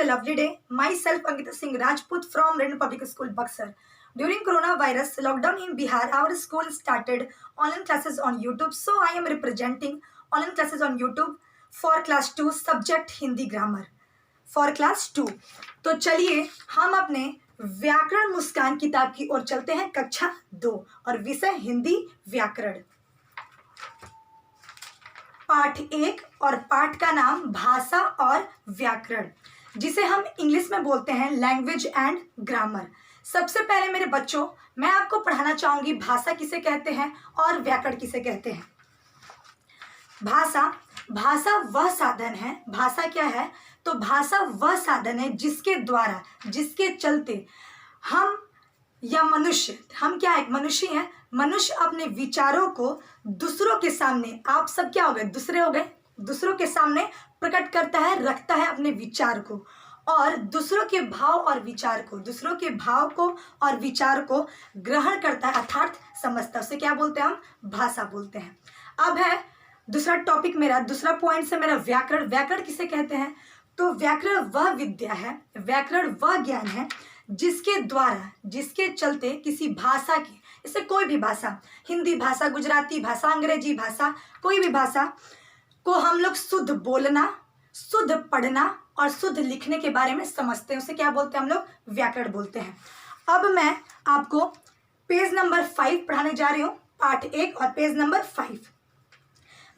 a lovely day. Myself, Ankita Singh Rajput from Redmond Public School, Buxar. During coronavirus lockdown in Bihar, our school started online classes on YouTube. So I am representing online classes on YouTube for class 2 subject Hindi grammar for class 2. तो चलिए हम अपने व्याकरण मुस्कान किताब की ओर चलते हैं कक्षा 2 और विषय हिंदी व्याकरण। पाठ 1 और पाठ का नाम भाषा और व्याकरण, जिसे हम इंग्लिश में बोलते हैं लैंग्वेज एंड ग्रामर। सबसे पहले मेरे बच्चों, मैं आपको पढ़ाना चाहूंगी भाषा किसे कहते हैं और व्याकरण किसे कहते हैं। भाषा वह साधन है। भाषा क्या है? तो भाषा वह साधन है जिसके द्वारा, जिसके चलते हम या मनुष्य, हम क्या है? मनुष्य हैं। मनुष्य अपने विचारों को दूसरों के सामने, आप सब क्या हो गए? दूसरे हो गए। दूसरों के सामने प्रकट करता है, रखता है अपने विचार को, और दूसरों के भाव और विचार को, दूसरों के भाव को और विचार को ग्रहण करता है, अर्थात समझता है। उसे क्या बोलते हैं? हम भाषा बोलते हैं। अब है दूसरा टॉपिक मेरा, दूसरा पॉइंट से मेरा व्याकरण। व्याकरण किसे कहते हैं? तो व्याकरण वह विद्या है, व्याकरण वह ज्ञान है जिसके द्वारा, जिसके चलते किसी भाषा की, जैसे कोई भी भाषा, हिंदी भाषा, गुजराती भाषा, अंग्रेजी भाषा, कोई भी भाषा को हम लोग शुद्ध बोलना, शुद्ध पढ़ना और शुद्ध लिखने के बारे में समझते हैं। उसे क्या बोलते हैं? हम लोग व्याकरण बोलते हैं। अब मैं आपको पेज नंबर 5 पढ़ाने जा रही हूँ, पाठ 1 और पेज नंबर 5।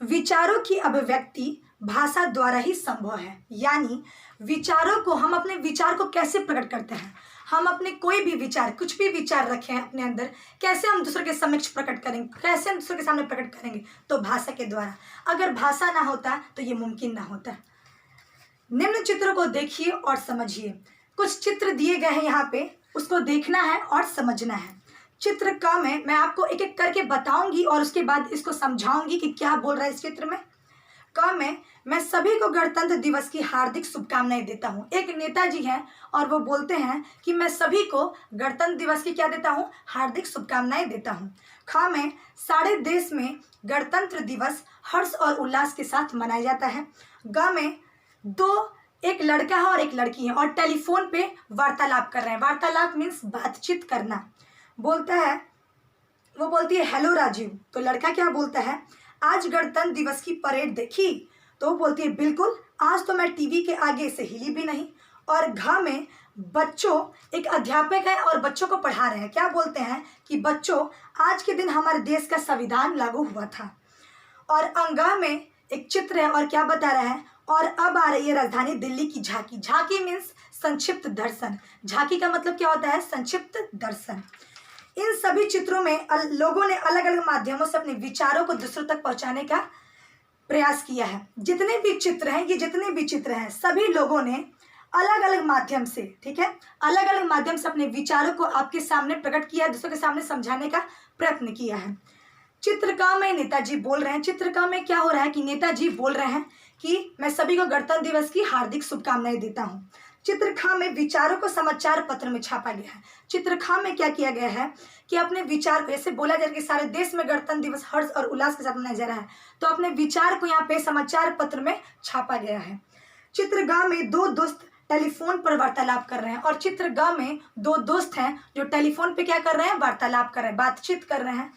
विचारों की अभिव्यक्ति भाषा द्वारा ही संभव है। यानी विचारों को, हम अपने विचार को कैसे प्रकट करते हैं? हम अपने कोई भी विचार, कुछ भी विचार रखें अपने अंदर, कैसे हम दूसरों के समक्ष प्रकट करेंगे, कैसे हम दूसरों के सामने प्रकट करेंगे? तो भाषा के द्वारा। अगर भाषा ना होता तो ये मुमकिन ना होता। निम्न चित्रों को देखिए और समझिए। कुछ चित्र दिए गए हैं यहाँ पे, उसको देखना है और समझना है। चित्र का मैं आपको एक एक करके बताऊंगी और उसके बाद इसको समझाऊंगी कि क्या बोल रहा है इस चित्र में। मैं सभी को गणतंत्र दिवस की हार्दिक शुभकामनाएं देता हूँ। एक नेताजी हैं और वो बोलते हैं कि मैं सभी को गणतंत्र दिवस की क्या देता हूँ? हार्दिक शुभकामनाएं देता हूँ। में सारे देश में गणतंत्र दिवस हर्ष और उल्लास के साथ मनाया जाता है। में एक लड़का है और एक लड़की है और टेलीफोन पे वार्तालाप कर रहे हैं। वार्तालाप मीन्स बातचीत करना। बोलता है, वो बोलती है हेलो राजीव। तो लड़का क्या बोलता है? आज गणतंत्र दिवस की परेड देखी? तो वो बोलती है बिल्कुल, आज तो मैं टीवी के आगे से हिली भी नहीं। और में बच्चों, एक अध्यापक है और बच्चों को पढ़ा रहे हैं। क्या बोलते हैं कि बच्चों, आज के दिन हमारे देश का संविधान लागू हुआ था। और में एक चित्र है और क्या बता रहा है? और अब आ रही है राजधानी दिल्ली की झांकी। झांकी मीन्स संक्षिप्त दर्शन। झांकी का मतलब क्या होता है? संक्षिप्त दर्शन। इन सभी चित्रों में लोगों ने अलग अलग माध्यमों से अपने विचारों को दूसरों तक पहुंचाने का प्रयास किया है। जितने भी चित्र हैं, ये जितने भी चित्र हैं, सभी लोगों ने अलग अलग माध्यम से, ठीक है, अलग अलग माध्यम से अपने विचारों को आपके सामने प्रकट किया, दूसरों के सामने समझाने का प्रयत्न किया है। चित्रका में नेताजी बोल रहे हैं। चित्रका में क्या हो रहा है कि नेताजी बोल रहे हैं कि मैं सभी को गणतंत्र दिवस की हार्दिक शुभकामनाएं देता हूँ। चित्रखा में विचारों को समाचार पत्र में छापा गया है। चित्रखा में क्या किया गया है कि अपने विचार को, ऐसे बोला जा रहा है कि सारे देश में गणतंत्र दिवस हर्ष और उल्लास के साथ मनाया जा रहा है, तो अपने विचार को यहाँ पे समाचार पत्र में छापा गया है। चित्रगा में 2 दोस्त टेलीफोन पर वार्तालाप कर रहे हैं और चित्रगा में 2 दोस्त हैं जो टेलीफोन पे क्या कर रहे हैं? वार्तालाप कर रहे हैं, बातचीत कर रहे हैं।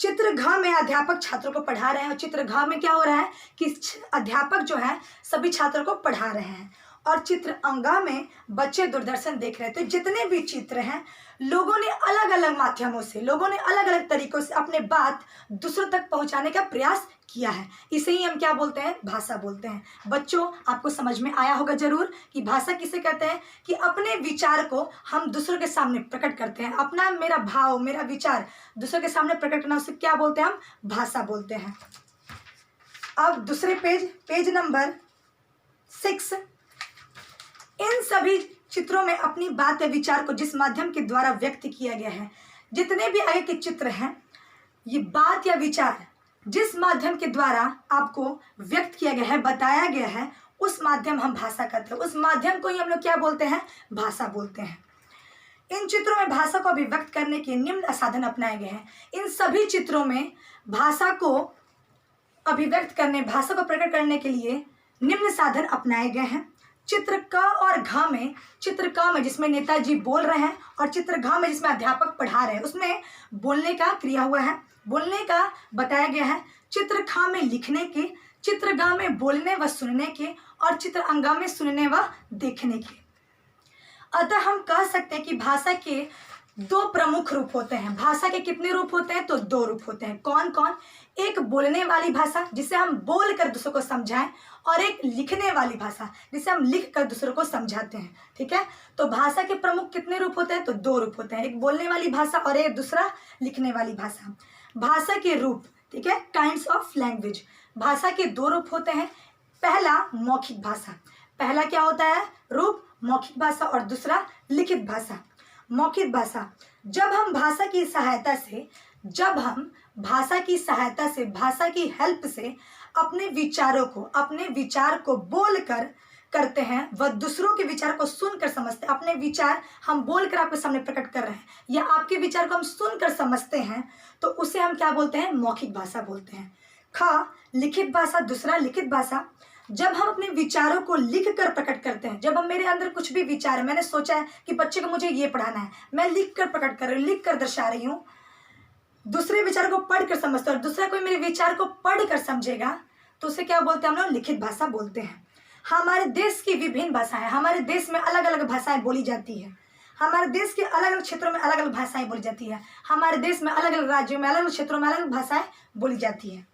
चित्रघा में अध्यापक छात्रों को पढ़ा रहे हैं और चित्रघा में क्या हो रहा है कि अध्यापक जो है सभी छात्रों को पढ़ा रहे हैं। और चित्र अंगा में बच्चे दूरदर्शन देख रहे थे। जितने भी चित्र हैं, लोगों ने अलग अलग माध्यमों से, लोगों ने अलग अलग तरीकों से अपने बात दूसरों तक पहुंचाने का प्रयास किया है। इसे ही हम क्या बोलते हैं? भाषा बोलते हैं। बच्चों, आपको समझ में आया होगा जरूर कि भाषा किसे कहते हैं? कि अपने विचार को हम दूसरों के सामने प्रकट करते हैं। अपना, मेरा भाव, मेरा विचार दूसरों के सामने प्रकट करना, उसे क्या बोलते हैं? हम भाषा बोलते हैं। अब दूसरे पेज नंबर 6। इन सभी चित्रों में अपनी बात या विचार को जिस माध्यम के द्वारा व्यक्त किया गया है, जितने भी आगे के चित्र हैं, ये बात या विचार जिस माध्यम के द्वारा आपको व्यक्त किया गया है, बताया गया है, उस माध्यम हम भाषा कहते हैं। उस माध्यम को ही हम लोग क्या बोलते हैं? भाषा बोलते हैं। इन चित्रों में भाषा को अभिव्यक्त करने के निम्न साधन अपनाए गए हैं। इन सभी चित्रों में भाषा को अभिव्यक्त करने, भाषा को प्रकट करने के लिए निम्न साधन अपनाए गए हैं। चित्र क और घ में, चित्र क में जिसमें नेताजी बोल रहे हैं और चित्र घ में जिसमें अध्यापक पढ़ा रहे हैं, उसमें बोलने का क्रिया हुआ है, बोलने का बताया गया है। चित्र ख में लिखने के, चित्र ग में बोलने व सुनने के और चित्र अंगा में सुनने व देखने के। अतः हम कह सकते हैं कि भाषा के दो प्रमुख रूप होते हैं। भाषा के कितने रूप होते हैं? तो दो रूप होते हैं। कौन कौन? एक बोलने वाली भाषा जिसे हम बोल कर दूसरों को समझाएं, और एक लिखने वाली भाषा जिसे हम लिख कर दूसरों को समझाते हैं। ठीक है, तो भाषा के प्रमुख कितने रूप होते हैं? तो दो रूप होते हैं, एक बोलने वाली भाषा और एक दूसरा लिखने वाली भाषा। भाषा के रूप, ठीक है, काइंड्स ऑफ लैंग्वेज। भाषा के दो रूप होते हैं। पहला मौखिक भाषा, पहला क्या होता है? रूप मौखिक भाषा, और दूसरा लिखित भाषा। मौखिक भाषा, जब हम भाषा की सहायता से, भाषा की हेल्प से अपने विचार को बोल कर करते हैं, वह दूसरों के विचार को सुनकर समझते हैं। अपने विचार हम बोल कर आपके सामने प्रकट कर रहे हैं या आपके विचार को हम सुनकर समझते हैं, तो उसे हम क्या बोलते हैं? मौखिक भाषा बोलते हैं। ख लिखित भाषा, दूसरा लिखित भाषा, जब हम अपने विचारों को लिख कर प्रकट करते हैं। जब हम, मेरे अंदर कुछ भी विचार है, मैंने सोचा है कि बच्चे को मुझे ये पढ़ाना है, मैं लिख कर प्रकट कर रही हूँ, लिख कर दर्शा रही हूँ, दूसरे विचार को पढ़ कर समझते हैं और दूसरा कोई मेरे विचार को पढ़ कर समझेगा, तो उसे क्या बोलते हैं? हम लोग लिखित भाषा बोलते हैं। हमारे देश की विभिन्न भाषाएं, हमारे देश में अलग अलग भाषाएं बोली जाती है। हमारे देश के अलग अलग क्षेत्रों में अलग अलग भाषाएं बोली जाती है। हमारे देश में अलग अलग राज्यों में अलग अलग क्षेत्रों में अलग अलग भाषाएं बोली जाती है,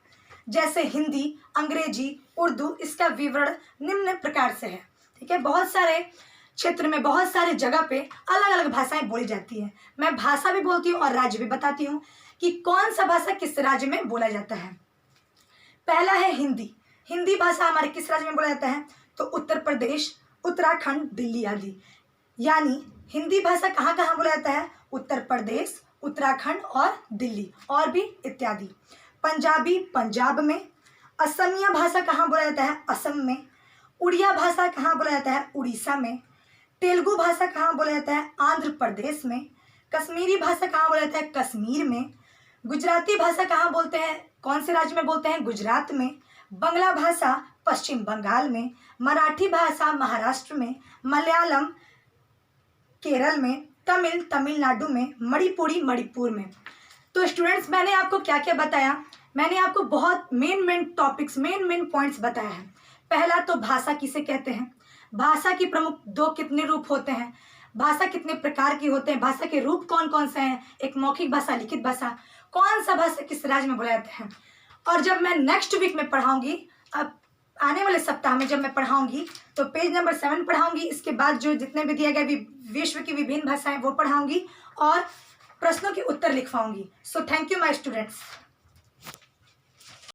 जैसे हिंदी, अंग्रेजी, उर्दू। इसका विवरण निम्न प्रकार से है। ठीक है, बहुत सारे क्षेत्र में, बहुत सारे जगह पे अलग अलग भाषाएं बोली जाती है। मैं भाषा भी बोलती हूँ और राज्य भी बताती हूँ कि कौन सा भाषा किस राज्य में बोला जाता है। पहला है हिंदी। हिंदी भाषा हमारे किस राज्य में बोला जाता है? तो उत्तर प्रदेश, उत्तराखंड, दिल्ली आदि। यानी हिंदी भाषा कहाँ कहाँ बोला जाता है? उत्तर प्रदेश, उत्तराखंड और दिल्ली, और भी इत्यादि। पंजाबी पंजाब में। असमिया भाषा कहाँ बोला जाता है? असम में। उड़िया भाषा कहाँ बोला जाता है? उड़ीसा में। तेलुगु भाषा कहाँ बोला जाता है? आंध्र प्रदेश में। कश्मीरी भाषा कहाँ बोला जाता है? कश्मीर में। गुजराती भाषा कहाँ बोलते हैं? कौन से राज्य में बोलते हैं? गुजरात में। बंगला भाषा पश्चिम बंगाल में। मराठी भाषा महाराष्ट्र में। मलयालम केरल में। तमिल तमिलनाडु में। मणिपुरी मणिपुर में। तो स्टूडेंट्स, मैंने आपको क्या क्या बताया? मैंने आपको बहुत मेन टॉपिक्स, मेन पॉइंट्स बताया है। पहला तो भाषा किसे कहते हैं, भाषा की प्रमुख दो कितने रूप होते हैं, भाषा कितने प्रकार की होते हैं, भाषा के रूप कौन कौन से हैं, एक मौखिक भाषा, लिखित भाषा, कौन सा भाषा किस राज्य में बोला जाता है। और जब मैं नेक्स्ट वीक में पढ़ाऊंगी, अब आने वाले सप्ताह में जब मैं पढ़ाऊंगी, तो पेज नंबर 7 पढ़ाऊंगी। इसके बाद जो जितने भी दिए गए विश्व की विभिन्न भाषाएं वो पढ़ाऊंगी और प्रश्नों के उत्तर लिखवाऊंगी। So thank you my students.